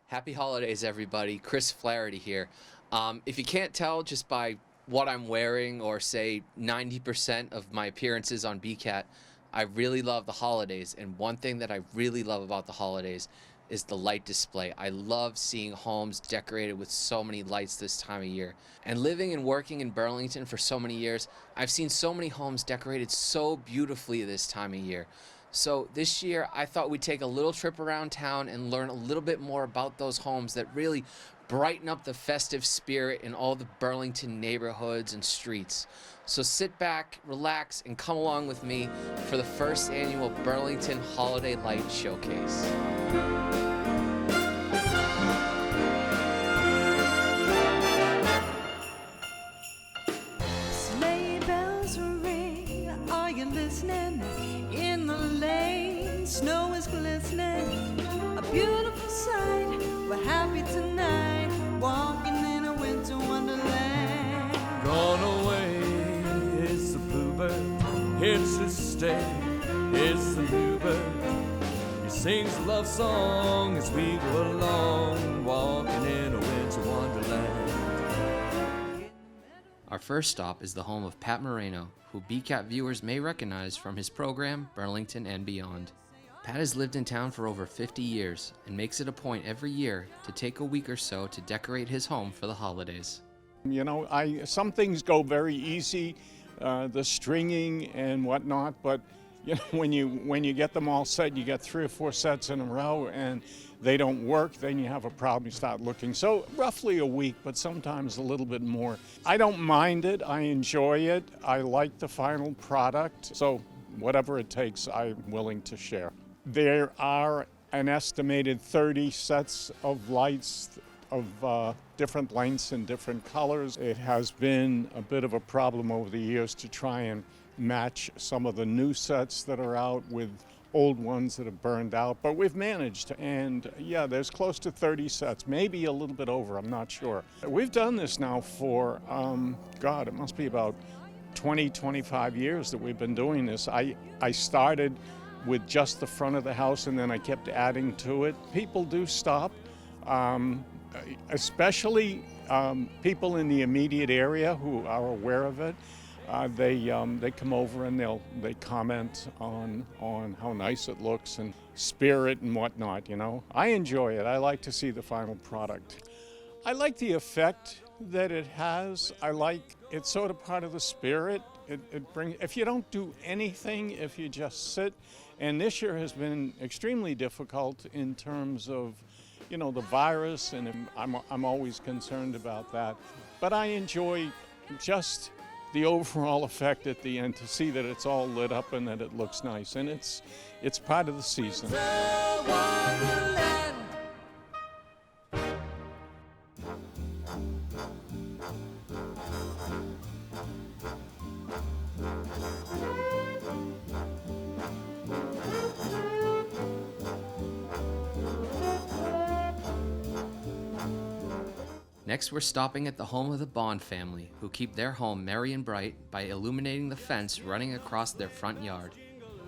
Happy holidays, everybody. Chris Flaherty here. If you can't tell just by what I'm wearing or say 90% of my appearances on BCAT, I really love the holidays. And one thing that I really love about the holidays is the light display. I love seeing homes decorated with so many lights this time of year. And living and working in Burlington for so many years, I've seen so many homes decorated so beautifully this time of year. So this year, I thought we'd take a little trip around town and learn a little bit more about those homes that really brighten up the festive spirit in all the Burlington neighborhoods and streets. So sit back, relax, and come along with me for the first annual Burlington Holiday Light Showcase. Sleigh bells ring, are you listening? In the lane, snow is glistening, a beautiful sight. We're happy tonight, walking in a winter wonderland. Gone away, it's the bluebird, it's his stay, it's the new bird. He sings a love song as we go along, walking in a winter wonderland. Our first stop is the home of Pat Moreno, who BCAT viewers may recognize from his program, Burlington and Beyond. Pat has lived in town for over 50 years and makes it a point every year to take a week or so to decorate his home for the holidays. You know, some things go very easy, the stringing and whatnot, but you know, when you get them all set, you get 3 or 4 sets in a row and they don't work, then you have a problem, you start looking. So roughly a week, but sometimes a little bit more. I don't mind it, I enjoy it, I like the final product, so whatever it takes, I'm willing to share. There are an estimated 30 sets of lights of different lengths and different colors. It has been a bit of a problem over the years to try and match some of the new sets that are out with old ones that have burned out, but we've managed, and yeah, there's close to 30 sets, maybe a little bit over, I'm not sure. We've done this now for, God, it must be about 20, 25 years that we've been doing this. I started with just the front of the house and then I kept adding to it. People do stop, especially people in the immediate area who are aware of it. They come over and they comment on how nice it looks and spirit and whatnot, you know. I enjoy it. I like to see the final product. I like the effect that it has. I like it's sort of part of the spirit. It brings, if you don't do anything, if you just sit, and this year has been extremely difficult in terms of, you know, the virus, and I'm always concerned about that. But I enjoy just the overall effect at the end, to see that it's all lit up and that it looks nice, and it's part of the season. Next, we're stopping at the home of the Bond family, who keep their home merry and bright by illuminating the fence running across their front yard.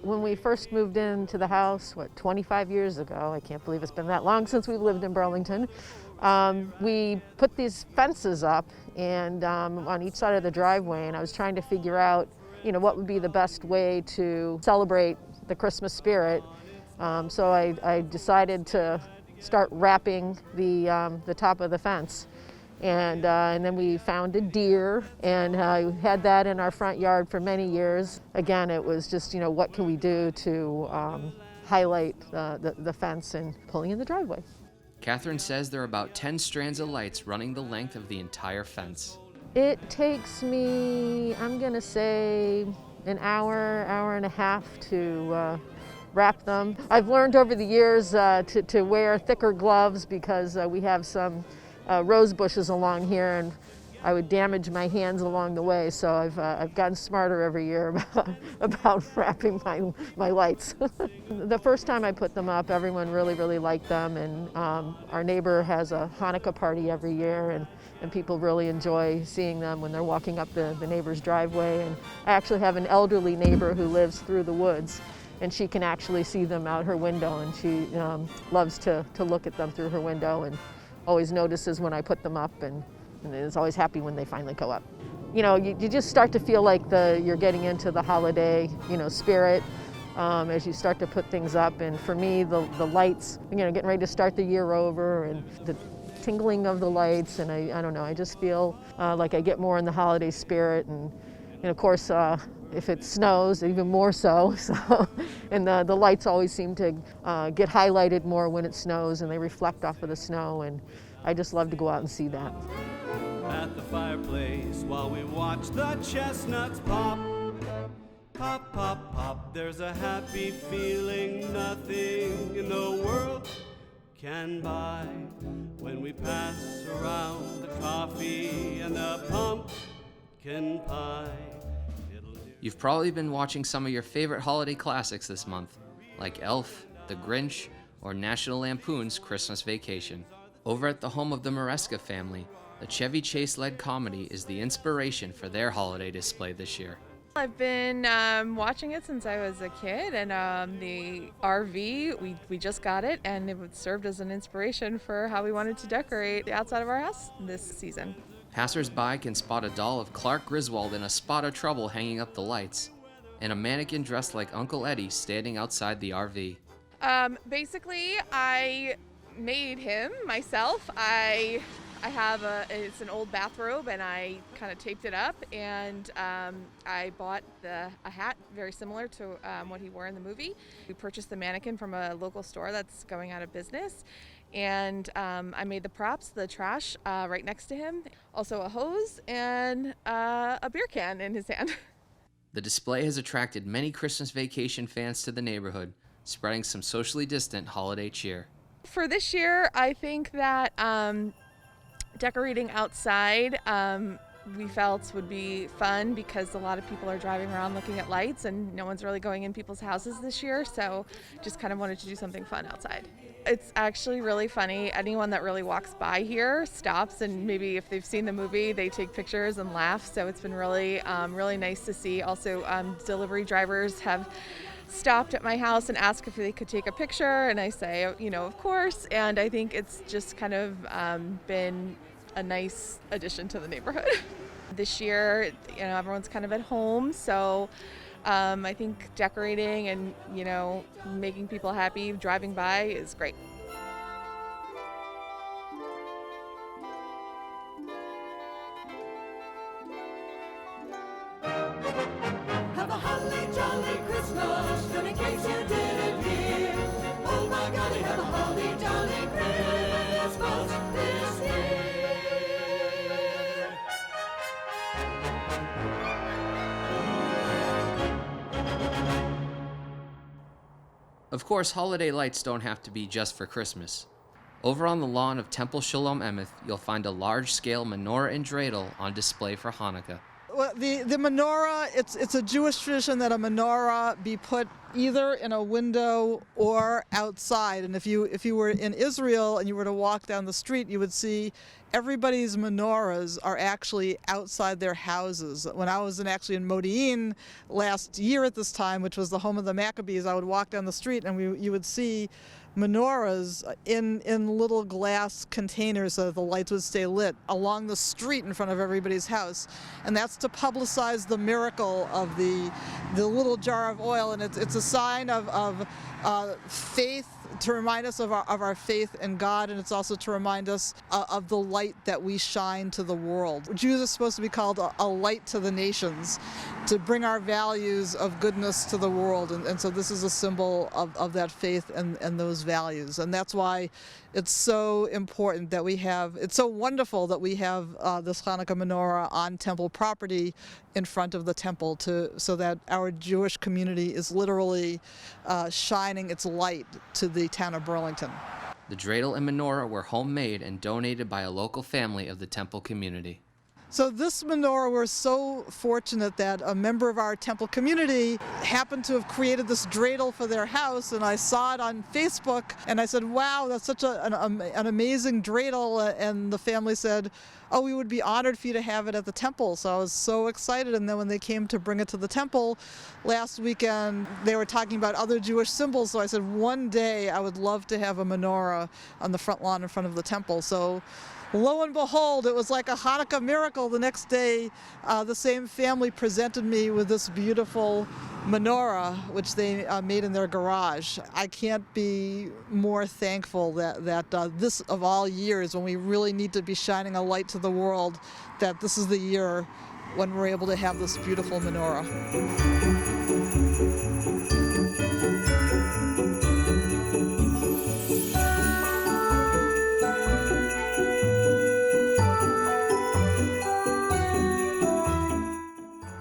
When we first moved into the house, 25 years ago, I can't believe it's been that long since we've lived in Burlington, we put these fences up and on each side of the driveway, and I was trying to figure out, you know, what would be the best way to celebrate the Christmas spirit. So I decided to start wrapping the top of the fence. And then we found a deer, and I had that in our front yard for many years. Again, it was just, you know, what can we do to highlight the fence and pulling in the driveway. Catherine says there are about 10 strands of lights running the length of the entire fence. It takes me, I'm gonna say, an hour and a half to wrap them. I've learned over the years to wear thicker gloves because we have some rose bushes along here, and I would damage my hands along the way. So I've gotten smarter every year about wrapping my lights. The first time I put them up, everyone really liked them, and our neighbor has a Hanukkah party every year, and people really enjoy seeing them when they're walking up the neighbor's driveway. And I actually have an elderly neighbor who lives through the woods, and she can actually see them out her window, and she loves to look at them through her window and always notices when I put them up, and is always happy when they finally go up. You know, you just start to feel like you're getting into the holiday, spirit as you start to put things up. And for me, the lights, getting ready to start the year over, and the tingling of the lights, and I don't know, I just feel like I get more in the holiday spirit, and of course, if it snows, even more so. And the lights always seem to get highlighted more when it snows, and they reflect off of the snow, and I just love to go out and see that. At the fireplace while we watch the chestnuts pop. Pop, pop, pop, there's a happy feeling nothing in the world can buy. When we pass around the coffee and the pumpkin pie. You've probably been watching some of your favorite holiday classics this month, like Elf, The Grinch, or National Lampoon's Christmas Vacation. Over at the home of the Maresca family, the Chevy Chase-led comedy is the inspiration for their holiday display this year. I've been watching it since I was a kid, and the RV, we just got it, and it served as an inspiration for how we wanted to decorate the outside of our house this season. Passers-by can spot a doll of Clark Griswold in a spot of trouble hanging up the lights, and a mannequin dressed like Uncle Eddie standing outside the RV. Basically, I made him myself. I have it's an old bathrobe, and I kind of taped it up, and I bought a hat very similar to what he wore in the movie. We purchased the mannequin from a local store that's going out of business, and I made the props, the trash right next to him, also a hose and a beer can in his hand. The display has attracted many Christmas Vacation fans to the neighborhood, spreading some socially distant holiday cheer. For this year, I think that decorating outside we felt would be fun, because a lot of people are driving around looking at lights, and no one's really going in people's houses this year, so just kind of wanted to do something fun outside. It's actually really funny. Anyone that really walks by here stops, and maybe if they've seen the movie, they take pictures and laugh, so it's been really nice to see. Also, delivery drivers have stopped at my house and asked if they could take a picture, and I say, of course, and I think it's just kind of been a nice addition to the neighborhood. This year, everyone's kind of at home, so I think decorating and, making people happy driving by is great. Have a holly jolly Christmas, in case you didn't hear. Oh my golly, have a holly jolly Christmas this year. Of course, holiday lights don't have to be just for Christmas. Over on the lawn of Temple Shalom Emeth, you'll find a large-scale menorah and dreidel on display for Hanukkah. Well, the menorah, it's a Jewish tradition that a menorah be put either in a window or outside. And if you were in Israel and you were to walk down the street, you would see everybody's menorahs are actually outside their houses. When I was actually in Modi'in last year at this time, which was the home of the Maccabees, I would walk down the street and you would see menorahs in little glass containers so that the lights would stay lit along the street in front of everybody's house. And that's to publicize the miracle of the little jar of oil. And it's a sign of faith, to remind us of our faith in God, and it's also to remind us of the light that we shine to the world. Jews are supposed to be called a light to the nations, to bring our values of goodness to the world, and so this is a symbol of that faith and those values. And that's why it's so important that it's so wonderful that we have this Hanukkah menorah on temple property in front of the temple, so that our Jewish community is literally shining its light to the town of Burlington. The dreidel and menorah were homemade and donated by a local family of the temple community. So this menorah, we're so fortunate that a member of our temple community happened to have created this dreidel for their house, and I saw it on Facebook, and I said, wow, that's such an amazing dreidel, and the family said, oh, we would be honored for you to have it at the temple. So I was so excited, and then when they came to bring it to the temple last weekend, they were talking about other Jewish symbols, so I said one day I would love to have a menorah on the front lawn in front of the temple. So lo and behold, it was like a Hanukkah miracle. The next day, the same family presented me with this beautiful menorah, which they made in their garage. I can't be more thankful that this, of all years, when we really need to be shining a light to the world, that this is the year when we're able to have this beautiful menorah.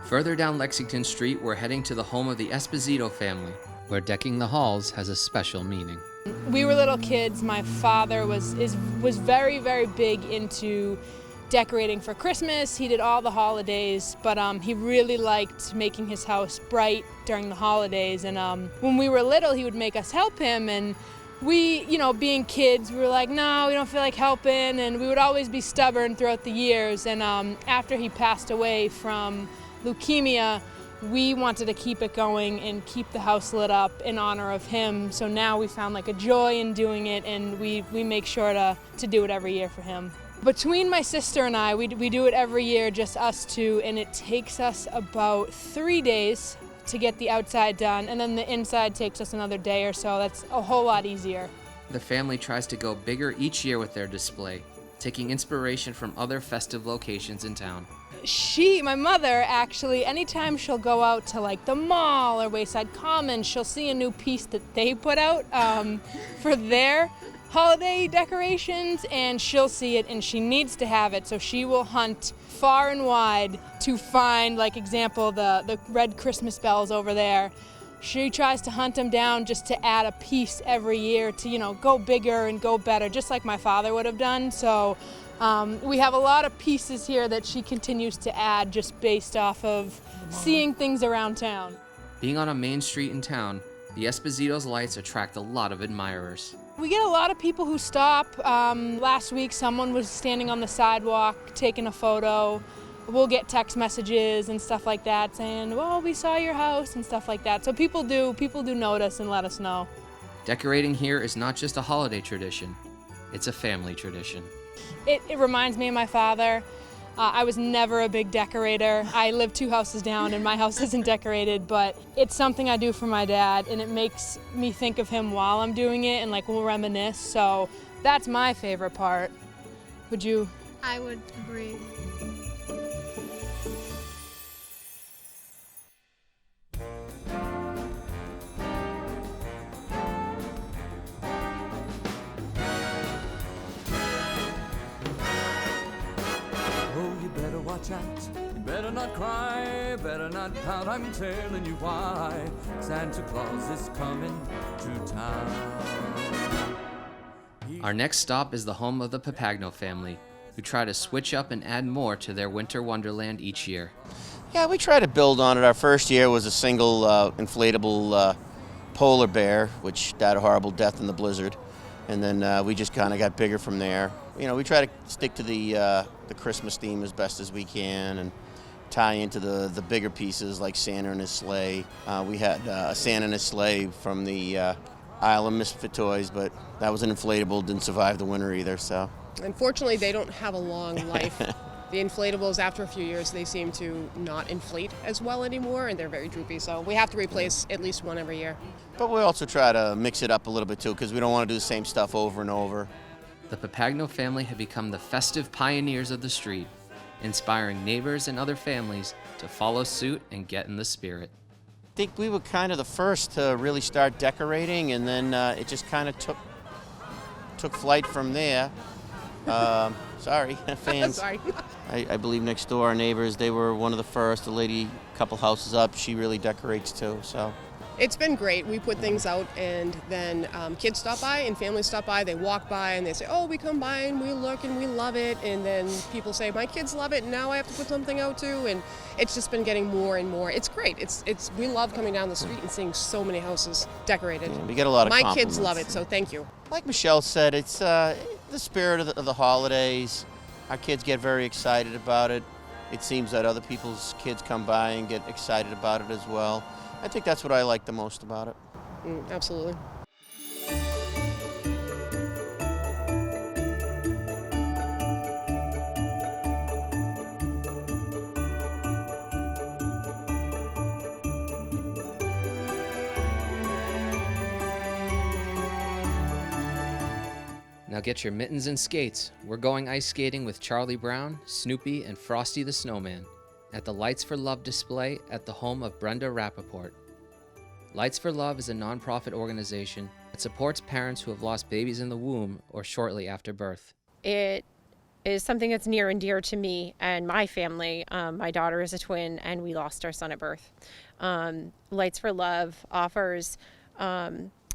Further down Lexington Street, we're heading to the home of the Esposito family, where decking the halls has a special meaning. We were little kids. My father was very, very big into decorating for Christmas. He did all the holidays, but he really liked making his house bright during the holidays. And when we were little, he would make us help him, and we, being kids, we were like, no, we don't feel like helping, and we would always be stubborn throughout the years. And after he passed away from leukemia, we wanted to keep it going and keep the house lit up in honor of him. So now we found like a joy in doing it, and we make sure to do it every year for him. Between my sister and I, we do it every year, just us two, and it takes us about 3 days to get the outside done, and then the inside takes us another day or so. That's a whole lot easier. The family tries to go bigger each year with their display, taking inspiration from other festive locations in town. My mother, actually, anytime she'll go out to like the mall or Wayside Commons, she'll see a new piece that they put out for their holiday decorations, and she'll see it and she needs to have it, so she will hunt far and wide to find, like example, the red Christmas bells over there. She tries to hunt them down just to add a piece every year to, go bigger and go better, just like my father would have done. So we have a lot of pieces here that she continues to add just based off of seeing things around town. Being on a main street in town, the Esposito's lights attract a lot of admirers. We get a lot of people who stop. Last week someone was standing on the sidewalk taking a photo. We'll get text messages and stuff like that saying, well, we saw your house and stuff like that. So people do notice and let us know. Decorating here is not just a holiday tradition, it's a family tradition. It reminds me of my father. I was never a big decorator. I live 2 houses down and my house isn't decorated, but it's something I do for my dad, and it makes me think of him while I'm doing it, and like we'll reminisce. So that's my favorite part. Would you? I would agree. Watch out, you better not cry, better not pout, I'm telling you why. Santa Claus is coming to town. Our next stop is the home of the Papagno family, who try to switch up and add more to their winter wonderland each year. Yeah, we try to build on it. Our first year was a single inflatable polar bear, which died a horrible death in the blizzard. And then we just kind of got bigger from there. We try to stick to the Christmas theme as best as we can and tie into the bigger pieces like Santa and his sleigh. We had a Santa and his sleigh from the Isle of Misfit Toys, but that was an inflatable, didn't survive the winter either. So unfortunately, they don't have a long life. The inflatables, after a few years, they seem to not inflate as well anymore, and they're very droopy. So we have to replace at least one every year. But we also try to mix it up a little bit too, because we don't want to do the same stuff over and over. The Papagno family have become the festive pioneers of the street, inspiring neighbors and other families to follow suit and get in the spirit. I think we were kind of the first to really start decorating, and then it just kind of took flight from there. Sorry, fans. Sorry. I believe next door, our neighbors, they were one of the first. The lady, a couple houses up, she really decorates too. So It's been great. We put things out, and then kids stop by and families stop by. They walk by and they say, oh, we come by and we look and we love it. And then people say, my kids love it and now I have to put something out too. And it's just been getting more and more. It's great. We love coming down the street and seeing so many houses decorated. Yeah, we get a lot of My compliments. kids love it, so thank you. Like Michelle said, it's the spirit of the holidays. Our kids get very excited about it. It seems that other people's kids come by and get excited about it as well. I think that's what I like the most about it. Absolutely. Now get your mittens and skates. We're going ice skating with Charlie Brown, Snoopy, and Frosty the Snowman at the Lights for Love display at the home of Brenda Rappaport. Lights for Love is a nonprofit organization that supports parents who have lost babies in the womb or shortly after birth. It is something that's near and dear to me and my family. My daughter is a twin, and we lost our son at birth. Lights for Love offers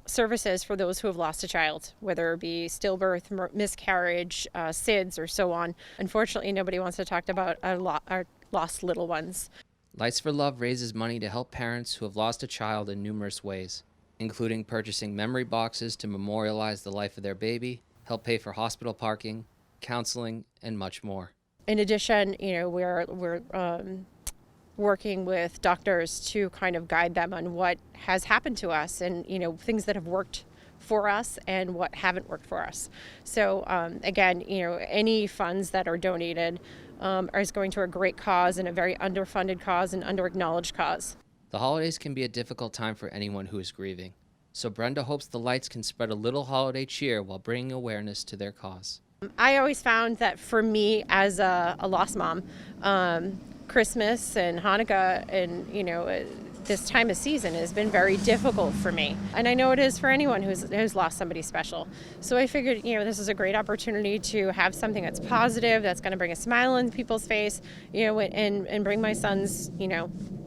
services for those who have lost a child, whether it be stillbirth, miscarriage, SIDS, or so on. Unfortunately, nobody wants to talk about our lost little ones. Lights for Love raises money to help parents who have lost a child in numerous ways, including purchasing memory boxes to memorialize the life of their baby, help pay for hospital parking, counseling, and much more. In addition, we're working with doctors to kind of guide them on what has happened to us and, things that have worked for us and what haven't worked for us. So again, any funds that are donated is going to a great cause and a very underfunded cause and underacknowledged cause. The holidays can be a difficult time for anyone who is grieving, so Brenda hopes the lights can spread a little holiday cheer while bringing awareness to their cause. I always found that for me as a lost mom, Christmas and Hanukkah and, this time of season has been very difficult for me. And I know it is for anyone who's lost somebody special. So I figured, this is a great opportunity to have something that's positive, that's going to bring a smile on people's face, and bring my son's,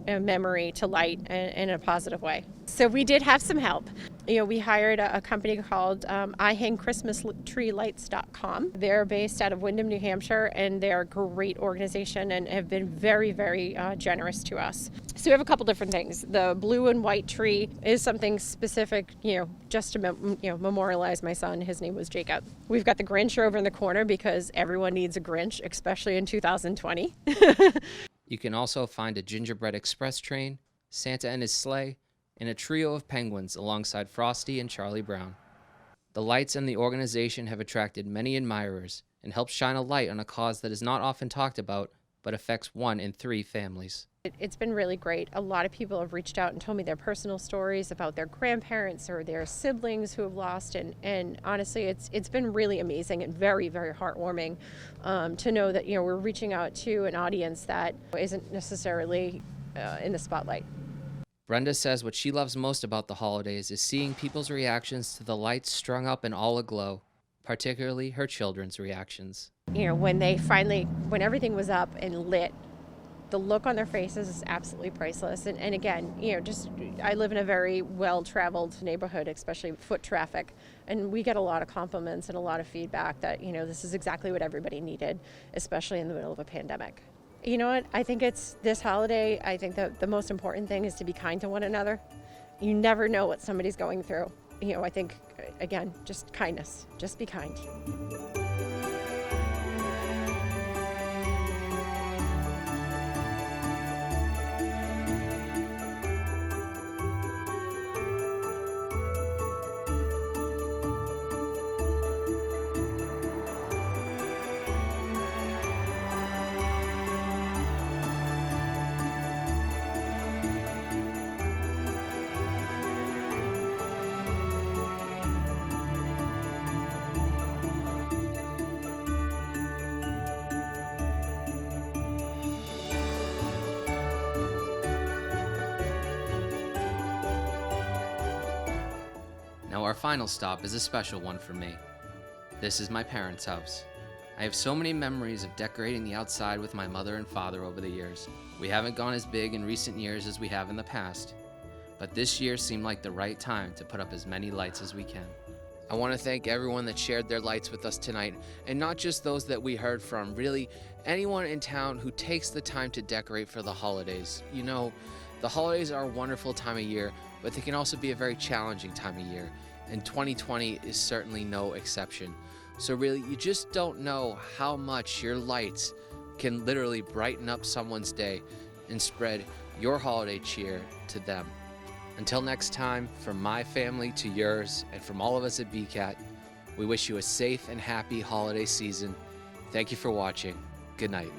memory to light in a positive way. So we did have some help. We hired a company called IHangChristmasTreeLights.com. They're based out of Windham, New Hampshire, and they're a great organization and have been very, very generous to us. So we have a couple different things. The blue and white tree is something specific, just to memorialize my son. His name was Jacob. We've got the Grinch over in the corner because everyone needs a Grinch, especially in 2020. You can also find a gingerbread express train, Santa and his sleigh, and a trio of penguins alongside Frosty and Charlie Brown. The lights and the organization have attracted many admirers and helped shine a light on a cause that is not often talked about, but affects 1 in 3 families. It's been really great. A lot of people have reached out and told me their personal stories about their grandparents or their siblings who have lost, and honestly, it's been really amazing and very, very heartwarming to know that we're reaching out to an audience that isn't necessarily in the spotlight. Brenda says what she loves most about the holidays is seeing people's reactions to the lights strung up and all aglow, particularly her children's reactions. When everything was up and lit, the look on their faces is absolutely priceless. And again, I live in a very well-traveled neighborhood, especially foot traffic, and we get a lot of compliments and a lot of feedback that, this is exactly what everybody needed, especially in the middle of a pandemic. You know what? I think it's this holiday, I think that the most important thing is to be kind to one another. You never know what somebody's going through. I think, again, just kindness. Just be kind. Now our final stop is a special one for me. This is my parents' house. I have so many memories of decorating the outside with my mother and father over the years. We haven't gone as big in recent years as we have in the past, but this year seemed like the right time to put up as many lights as we can. I want to thank everyone that shared their lights with us tonight, and not just those that we heard from, really anyone in town who takes the time to decorate for the holidays. You know, the holidays are a wonderful time of year, but they can also be a very challenging time of year, and 2020 is certainly no exception. So really, you just don't know how much your lights can literally brighten up someone's day and spread your holiday cheer to them. Until next time, from my family to yours, and from all of us at BCAT, we wish you a safe and happy holiday season. Thank you for watching. Good night.